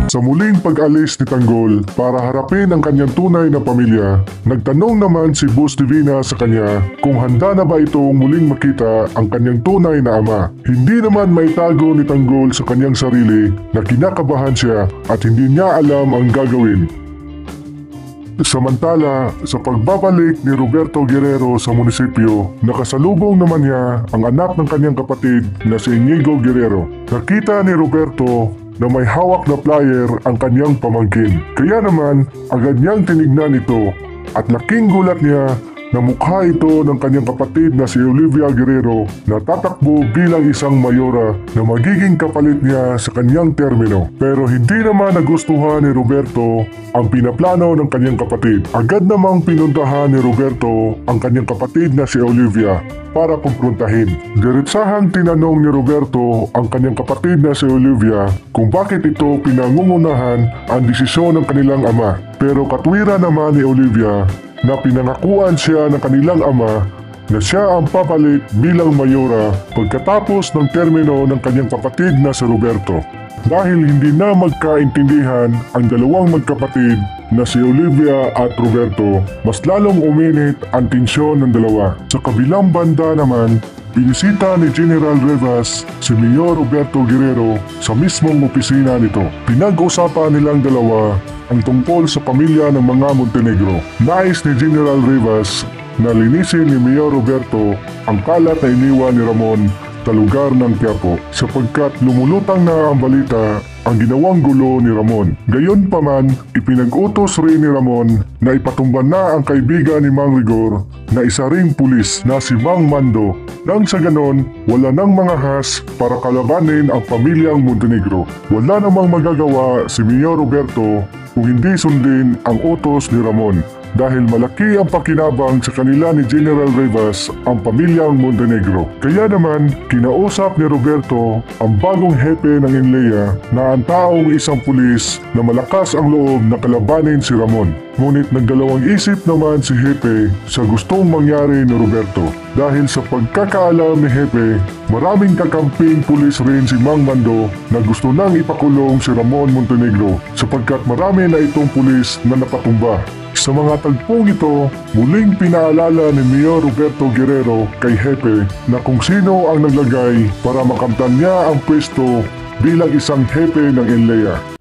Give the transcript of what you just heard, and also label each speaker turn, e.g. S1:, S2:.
S1: Sa muling pag-alis ni Tanggol para harapin ang kanyang tunay na pamilya, nagtanong naman si Boss Divina sa kanya kung handa na ba itong muling makita ang kanyang tunay na ama. Hindi naman maitago ni Tanggol sa kanyang sarili na kinakabahan siya at hindi niya alam ang gagawin. Samantala, sa pagbabalik ni Roberto Guerrero sa munisipyo, nakasalubong naman niya ang anak ng kanyang kapatid na si Inigo Guerrero. Nakita ni Roberto na may hawak na flyer ang kanyang pamangkin. Kaya naman, agad niyang tinignan ito at laking gulat niya na mukha ito ng kanyang kapatid na si Olivia Guerrero na tatakbo bilang isang mayora na magiging kapalit niya sa kanyang termino. Pero hindi naman nagustuhan ni Roberto ang pinaplano ng kanyang kapatid. Agad namang pinuntahan ni Roberto ang kanyang kapatid na si Olivia para kumprontahin. Diretsahang tinanong ni Roberto ang kanyang kapatid na si Olivia kung bakit ito pinangungunahan ang desisyon ng kanilang ama. Pero katwiran naman ni Olivia na pinangakuan siya ng kanilang ama na siya ang papalit bilang mayora pagkatapos ng termino ng kanyang kapatid na si Roberto. Dahil hindi na magkaintindihan ang dalawang magkapatid na si Olivia at Roberto, mas lalong uminit ang tensyon ng dalawa. Sa kabilang banda naman, binisita ni General Rivas si Mayor Roberto Guerrero sa mismong opisina nito. Pinag-usapan nilang dalawa ang tungkol sa pamilya ng mga Montenegro. Nais ni General Rivas na linisin ni Mayor Roberto ang kalat na iniwan ni Ramon sa lugar ng Quiapo sapagkat lumulutang na ang balita ang ginawang gulo ni Ramon. Gayunpaman, ipinag-utos rin ni Ramon na ipatumba na ang kaibigan ni Mang Rigor na isa ring pulis na si Mang Mando nang sa ganon wala nang mga has para kalabanin ang pamilyang Montenegro. Wala namang magagawa si Mayor Roberto kung hindi sundin ang utos ni Ramon dahil malaki ang pakinabang sa kanila ni General Rivas ang pamilyang Montenegro. Kaya naman, kinausap ni Roberto ang bagong hepe ng Inleia na ang taong isang pulis na malakas ang loob na kalabanin si Ramon. Ngunit nagdalawang isip naman si Hepe sa gustong mangyari ni Roberto. Dahil sa pagkakaalam ni Hepe, maraming kakamping pulis rin si Mang Mando na gusto nang ipakulong si Ramon Montenegro sapagkat marami na itong pulis na napatumba. Sa mga tagpong ito, muling pinaalala ni Mayor Roberto Guerrero kay Hepe na kung sino ang naglagay para makamtan niya ang pwesto bilang isang hepe ng Inleia.